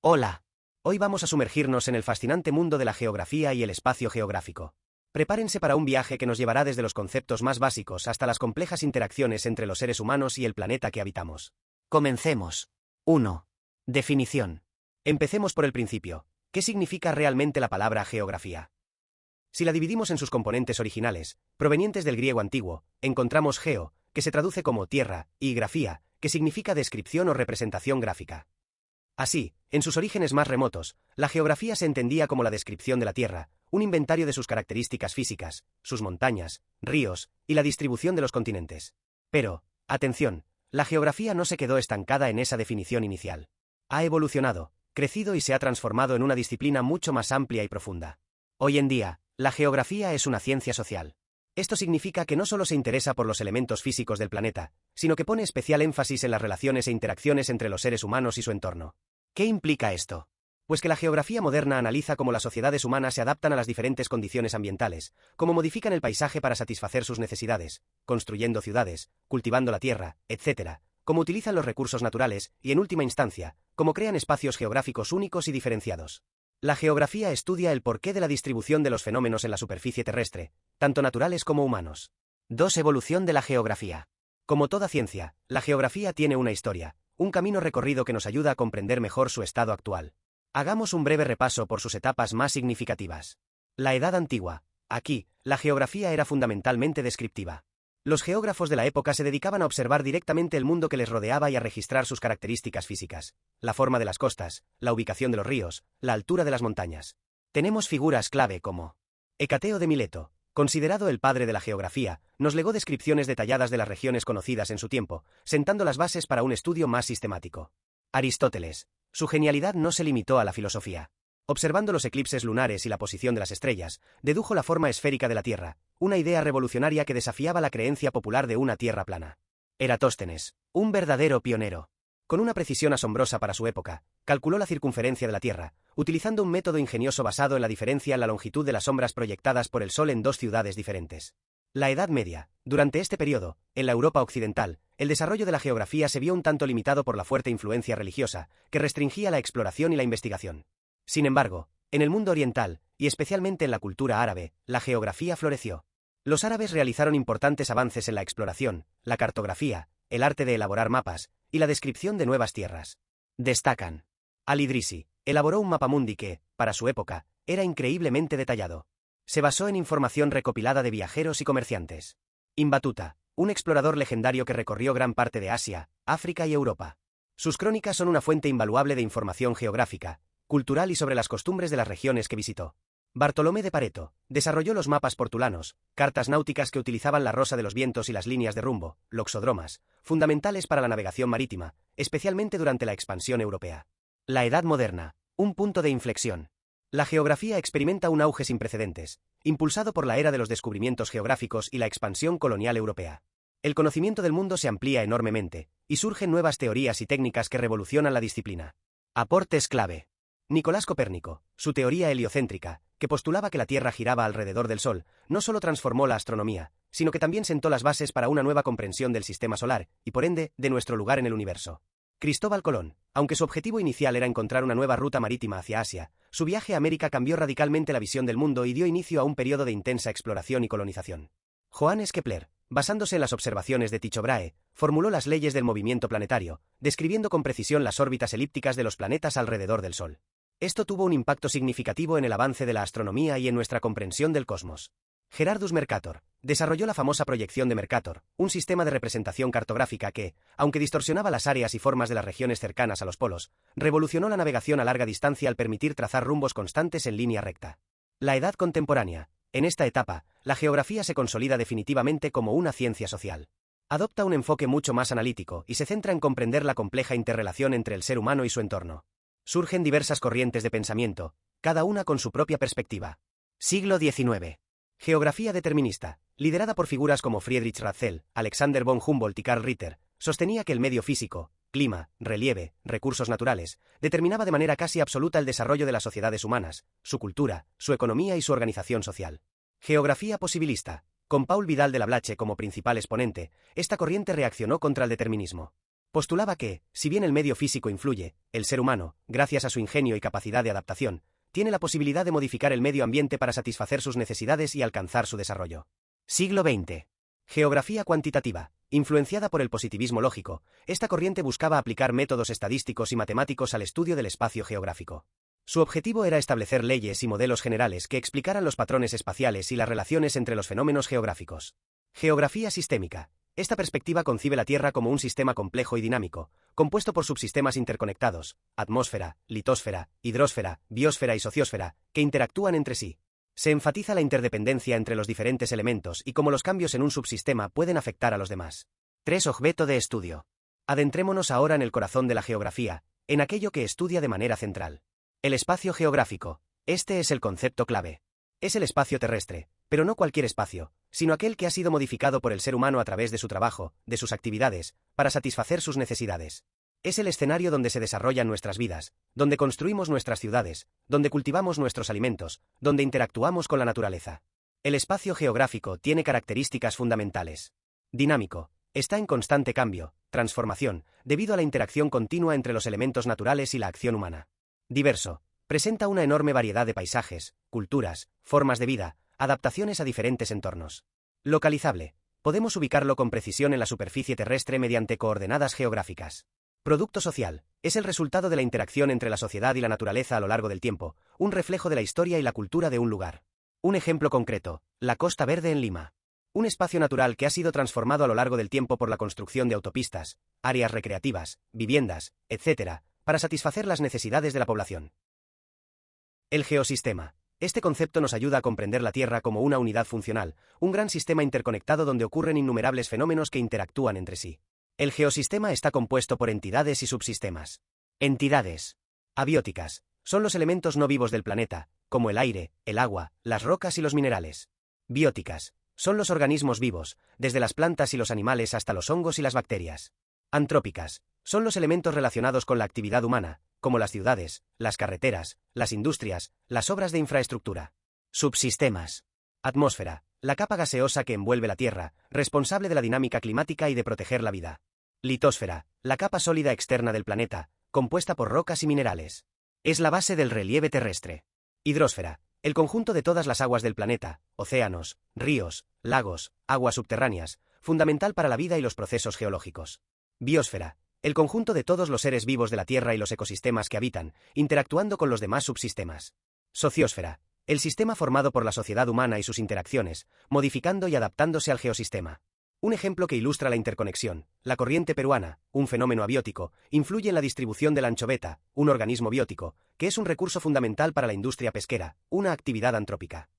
Hola. Hoy vamos a sumergirnos en el fascinante mundo de la geografía y el espacio geográfico. Prepárense para un viaje que nos llevará desde los conceptos más básicos hasta las complejas interacciones entre los seres humanos y el planeta que habitamos. Comencemos. 1. Definición. Empecemos por el principio. ¿Qué significa realmente la palabra geografía? Si la dividimos en sus componentes originales, provenientes del griego antiguo, encontramos geo, que se traduce como tierra, y grafía, que significa descripción o representación gráfica. Así, en sus orígenes más remotos, la geografía se entendía como la descripción de la Tierra, un inventario de sus características físicas, sus montañas, ríos, y la distribución de los continentes. Pero, atención, la geografía no se quedó estancada en esa definición inicial. Ha evolucionado, crecido y se ha transformado en una disciplina mucho más amplia y profunda. Hoy en día, la geografía es una ciencia social. Esto significa que no solo se interesa por los elementos físicos del planeta, sino que pone especial énfasis en las relaciones e interacciones entre los seres humanos y su entorno. ¿Qué implica esto? Pues que la geografía moderna analiza cómo las sociedades humanas se adaptan a las diferentes condiciones ambientales, cómo modifican el paisaje para satisfacer sus necesidades, construyendo ciudades, cultivando la tierra, etc., cómo utilizan los recursos naturales y, en última instancia, cómo crean espacios geográficos únicos y diferenciados. La geografía estudia el porqué de la distribución de los fenómenos en la superficie terrestre, tanto naturales como humanos. 2. Evolución de la geografía. Como toda ciencia, la geografía tiene una historia, un camino recorrido que nos ayuda a comprender mejor su estado actual. Hagamos un breve repaso por sus etapas más significativas. La Edad Antigua. Aquí, la geografía era fundamentalmente descriptiva. Los geógrafos de la época se dedicaban a observar directamente el mundo que les rodeaba y a registrar sus características físicas, la forma de las costas, la ubicación de los ríos, la altura de las montañas. Tenemos figuras clave como Hecateo de Mileto, considerado el padre de la geografía, nos legó descripciones detalladas de las regiones conocidas en su tiempo, sentando las bases para un estudio más sistemático. Aristóteles. Su genialidad no se limitó a la filosofía. Observando los eclipses lunares y la posición de las estrellas, dedujo la forma esférica de la Tierra, una idea revolucionaria que desafiaba la creencia popular de una Tierra plana. Eratóstenes. Un verdadero pionero. Con una precisión asombrosa para su época, calculó la circunferencia de la Tierra, utilizando un método ingenioso basado en la diferencia en la longitud de las sombras proyectadas por el Sol en dos ciudades diferentes. La Edad Media. Durante este periodo, en la Europa occidental, el desarrollo de la geografía se vio un tanto limitado por la fuerte influencia religiosa, que restringía la exploración y la investigación. Sin embargo, en el mundo oriental, y especialmente en la cultura árabe, la geografía floreció. Los árabes realizaron importantes avances en la exploración, la cartografía, el arte de elaborar mapas, y la descripción de nuevas tierras. Destacan. Al-Idrisi elaboró un mapamundi que, para su época, era increíblemente detallado. Se basó en información recopilada de viajeros y comerciantes. Ibn Battuta, un explorador legendario que recorrió gran parte de Asia, África y Europa. Sus crónicas son una fuente invaluable de información geográfica, cultural y sobre las costumbres de las regiones que visitó. Bartolomé de Pareto desarrolló los mapas portulanos, cartas náuticas que utilizaban la rosa de los vientos y las líneas de rumbo, loxodromas, fundamentales para la navegación marítima, especialmente durante la expansión europea. La Edad Moderna, un punto de inflexión. La geografía experimenta un auge sin precedentes, impulsado por la era de los descubrimientos geográficos y la expansión colonial europea. El conocimiento del mundo se amplía enormemente, y surgen nuevas teorías y técnicas que revolucionan la disciplina. Aportes clave. Nicolás Copérnico, su teoría heliocéntrica, que postulaba que la Tierra giraba alrededor del Sol, no solo transformó la astronomía, sino que también sentó las bases para una nueva comprensión del sistema solar, y por ende, de nuestro lugar en el universo. Cristóbal Colón, aunque su objetivo inicial era encontrar una nueva ruta marítima hacia Asia, su viaje a América cambió radicalmente la visión del mundo y dio inicio a un periodo de intensa exploración y colonización. Johannes Kepler, basándose en las observaciones de Tycho Brahe, formuló las leyes del movimiento planetario, describiendo con precisión las órbitas elípticas de los planetas alrededor del Sol. Esto tuvo un impacto significativo en el avance de la astronomía y en nuestra comprensión del cosmos. Gerardus Mercator desarrolló la famosa proyección de Mercator, un sistema de representación cartográfica que, aunque distorsionaba las áreas y formas de las regiones cercanas a los polos, revolucionó la navegación a larga distancia al permitir trazar rumbos constantes en línea recta. La Edad Contemporánea. En esta etapa, la geografía se consolida definitivamente como una ciencia social. Adopta un enfoque mucho más analítico y se centra en comprender la compleja interrelación entre el ser humano y su entorno. Surgen diversas corrientes de pensamiento, cada una con su propia perspectiva. Siglo XIX. Geografía determinista, liderada por figuras como Friedrich Ratzel, Alexander von Humboldt y Karl Ritter, sostenía que el medio físico, clima, relieve, recursos naturales, determinaba de manera casi absoluta el desarrollo de las sociedades humanas, su cultura, su economía y su organización social. Geografía posibilista, con Paul Vidal de la Blache como principal exponente, esta corriente reaccionó contra el determinismo. Postulaba que, si bien el medio físico influye, el ser humano, gracias a su ingenio y capacidad de adaptación, tiene la posibilidad de modificar el medio ambiente para satisfacer sus necesidades y alcanzar su desarrollo. Siglo XX. Geografía cuantitativa. Influenciada por el positivismo lógico, esta corriente buscaba aplicar métodos estadísticos y matemáticos al estudio del espacio geográfico. Su objetivo era establecer leyes y modelos generales que explicaran los patrones espaciales y las relaciones entre los fenómenos geográficos. Geografía sistémica. Esta perspectiva concibe la Tierra como un sistema complejo y dinámico, compuesto por subsistemas interconectados, atmósfera, litosfera, hidrosfera, biosfera y sociosfera, que interactúan entre sí. Se enfatiza la interdependencia entre los diferentes elementos y cómo los cambios en un subsistema pueden afectar a los demás. 3. Objeto de estudio. Adentrémonos ahora en el corazón de la geografía, en aquello que estudia de manera central. El espacio geográfico. Este es el concepto clave. Es el espacio terrestre, pero no cualquier espacio, sino aquel que ha sido modificado por el ser humano a través de su trabajo, de sus actividades, para satisfacer sus necesidades. Es el escenario donde se desarrollan nuestras vidas, donde construimos nuestras ciudades, donde cultivamos nuestros alimentos, donde interactuamos con la naturaleza. El espacio geográfico tiene características fundamentales. Dinámico. Está en constante cambio, transformación, debido a la interacción continua entre los elementos naturales y la acción humana. Diverso. Presenta una enorme variedad de paisajes, culturas, formas de vida, adaptaciones a diferentes entornos. Localizable. Podemos ubicarlo con precisión en la superficie terrestre mediante coordenadas geográficas. Producto social. Es el resultado de la interacción entre la sociedad y la naturaleza a lo largo del tiempo, un reflejo de la historia y la cultura de un lugar. Un ejemplo concreto, la Costa Verde en Lima. Un espacio natural que ha sido transformado a lo largo del tiempo por la construcción de autopistas, áreas recreativas, viviendas, etc., para satisfacer las necesidades de la población. El geosistema. Este concepto nos ayuda a comprender la Tierra como una unidad funcional, un gran sistema interconectado donde ocurren innumerables fenómenos que interactúan entre sí. El geosistema está compuesto por entidades y subsistemas. Entidades abióticas son los elementos no vivos del planeta, como el aire, el agua, las rocas y los minerales. Bióticas son los organismos vivos, desde las plantas y los animales hasta los hongos y las bacterias. Antrópicas son los elementos relacionados con la actividad humana, como las ciudades, las carreteras, las industrias, las obras de infraestructura. Subsistemas. Atmósfera, la capa gaseosa que envuelve la Tierra, responsable de la dinámica climática y de proteger la vida. Litosfera, la capa sólida externa del planeta, compuesta por rocas y minerales. Es la base del relieve terrestre. Hidrosfera, el conjunto de todas las aguas del planeta, océanos, ríos, lagos, aguas subterráneas, fundamental para la vida y los procesos geológicos. Biosfera, el conjunto de todos los seres vivos de la Tierra y los ecosistemas que habitan, interactuando con los demás subsistemas. Sociosfera, el sistema formado por la sociedad humana y sus interacciones, modificando y adaptándose al geosistema. Un ejemplo que ilustra la interconexión, la corriente peruana, un fenómeno abiótico, influye en la distribución de la anchoveta, un organismo biótico, que es un recurso fundamental para la industria pesquera, una actividad antrópica.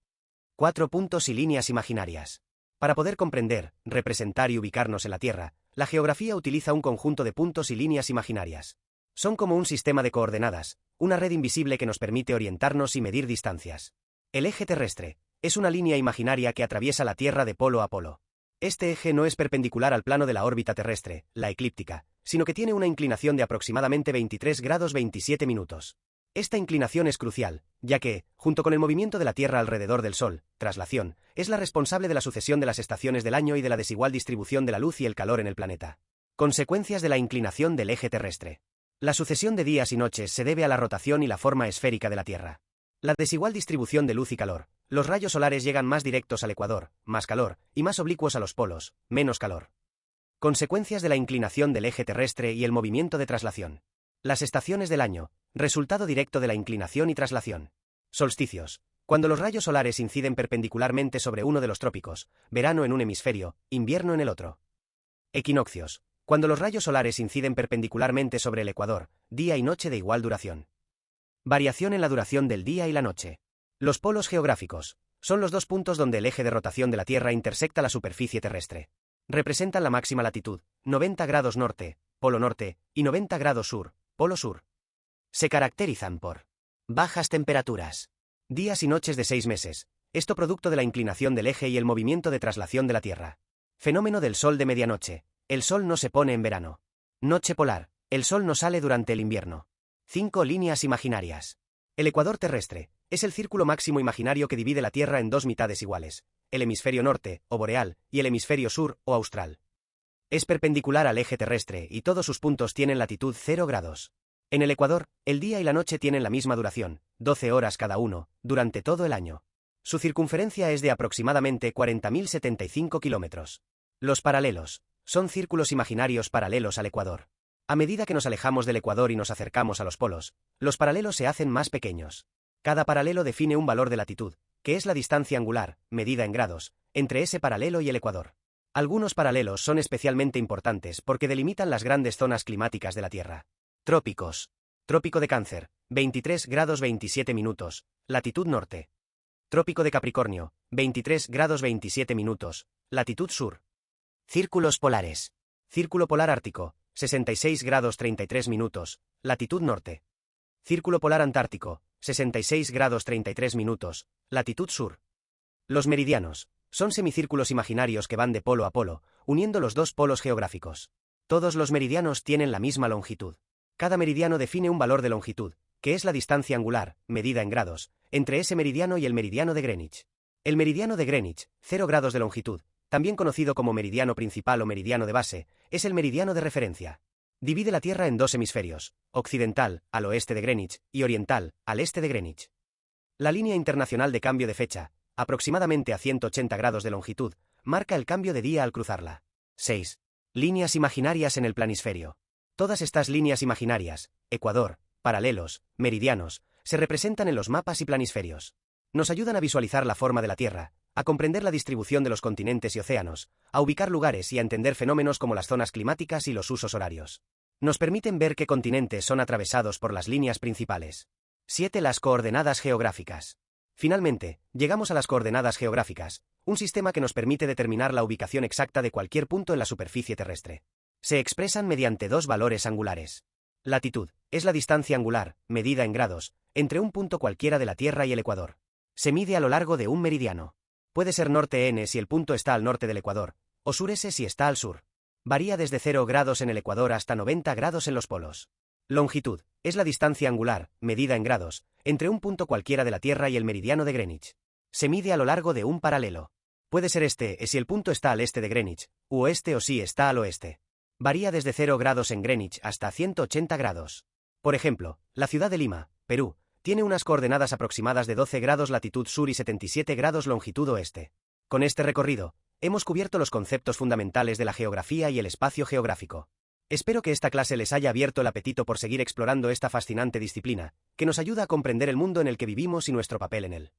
4 puntos y líneas imaginarias. Para poder comprender, representar y ubicarnos en la Tierra, la geografía utiliza un conjunto de puntos y líneas imaginarias. Son como un sistema de coordenadas, una red invisible que nos permite orientarnos y medir distancias. El eje terrestre es una línea imaginaria que atraviesa la Tierra de polo a polo. Este eje no es perpendicular al plano de la órbita terrestre, la eclíptica, sino que tiene una inclinación de aproximadamente 23 grados 27 minutos. Esta inclinación es crucial, ya que, junto con el movimiento de la Tierra alrededor del Sol, traslación, es la responsable de la sucesión de las estaciones del año y de la desigual distribución de la luz y el calor en el planeta. Consecuencias de la inclinación del eje terrestre. La sucesión de días y noches se debe a la rotación y la forma esférica de la Tierra. La desigual distribución de luz y calor. Los rayos solares llegan más directos al ecuador, más calor, y más oblicuos a los polos, menos calor. Consecuencias de la inclinación del eje terrestre y el movimiento de traslación. Las estaciones del año, resultado directo de la inclinación y traslación. Solsticios. Cuando los rayos solares inciden perpendicularmente sobre uno de los trópicos, verano en un hemisferio, invierno en el otro. Equinoccios. Cuando los rayos solares inciden perpendicularmente sobre el ecuador, día y noche de igual duración. Variación en la duración del día y la noche. Los polos geográficos son los dos puntos donde el eje de rotación de la Tierra intersecta la superficie terrestre. Representan la máxima latitud, 90 grados norte, polo norte, y 90 grados sur, polo sur. Se caracterizan por bajas temperaturas, días y noches de 6 meses, esto producto de la inclinación del eje y el movimiento de traslación de la Tierra. Fenómeno del sol de medianoche, el sol no se pone en verano. Noche polar, el sol no sale durante el invierno. 5 líneas imaginarias. El ecuador terrestre es el círculo máximo imaginario que divide la Tierra en dos mitades iguales, el hemisferio norte, o boreal, y el hemisferio sur, o austral. Es perpendicular al eje terrestre y todos sus puntos tienen latitud 0 grados. En el Ecuador, el día y la noche tienen la misma duración, 12 horas cada uno, durante todo el año. Su circunferencia es de aproximadamente 40.075 kilómetros. Los paralelos son círculos imaginarios paralelos al Ecuador. A medida que nos alejamos del Ecuador y nos acercamos a los polos, los paralelos se hacen más pequeños. Cada paralelo define un valor de latitud, que es la distancia angular, medida en grados, entre ese paralelo y el Ecuador. Algunos paralelos son especialmente importantes porque delimitan las grandes zonas climáticas de la Tierra. Trópicos. Trópico de Cáncer, 23 grados 27 minutos, latitud norte. Trópico de Capricornio, 23 grados 27 minutos, latitud sur. Círculos polares. Círculo polar ártico, 66 grados 33 minutos, latitud norte. Círculo polar antártico, 66 grados 33 minutos, latitud sur. Los meridianos son semicírculos imaginarios que van de polo a polo, uniendo los dos polos geográficos. Todos los meridianos tienen la misma longitud. Cada meridiano define un valor de longitud, que es la distancia angular, medida en grados, entre ese meridiano y el meridiano de Greenwich. El meridiano de Greenwich, 0 grados de longitud, también conocido como meridiano principal o meridiano de base, es el meridiano de referencia. Divide la Tierra en dos hemisferios, occidental, al oeste de Greenwich, y oriental, al este de Greenwich. La línea internacional de cambio de fecha, aproximadamente a 180 grados de longitud, marca el cambio de día al cruzarla. 6. Líneas imaginarias en el planisferio. Todas estas líneas imaginarias, ecuador, paralelos, meridianos, se representan en los mapas y planisferios. Nos ayudan a visualizar la forma de la Tierra, a comprender la distribución de los continentes y océanos, a ubicar lugares y a entender fenómenos como las zonas climáticas y los usos horarios. Nos permiten ver qué continentes son atravesados por las líneas principales. 7. Las coordenadas geográficas. Finalmente, llegamos a las coordenadas geográficas, un sistema que nos permite determinar la ubicación exacta de cualquier punto en la superficie terrestre. Se expresan mediante dos valores angulares. Latitud es la distancia angular, medida en grados, entre un punto cualquiera de la Tierra y el Ecuador. Se mide a lo largo de un meridiano. Puede ser norte n si el punto está al norte del Ecuador, o sur s si está al sur. Varía desde 0 grados en el Ecuador hasta 90 grados en los polos. Longitud es la distancia angular, medida en grados, entre un punto cualquiera de la Tierra y el meridiano de Greenwich. Se mide a lo largo de un paralelo. Puede ser este si el punto está al este de Greenwich, u oeste o si está al oeste. Varía desde 0 grados en Greenwich hasta 180 grados. Por ejemplo, la ciudad de Lima, Perú, tiene unas coordenadas aproximadas de 12 grados latitud sur y 77 grados longitud oeste. Con este recorrido, hemos cubierto los conceptos fundamentales de la geografía y el espacio geográfico. Espero que esta clase les haya abierto el apetito por seguir explorando esta fascinante disciplina, que nos ayuda a comprender el mundo en el que vivimos y nuestro papel en él.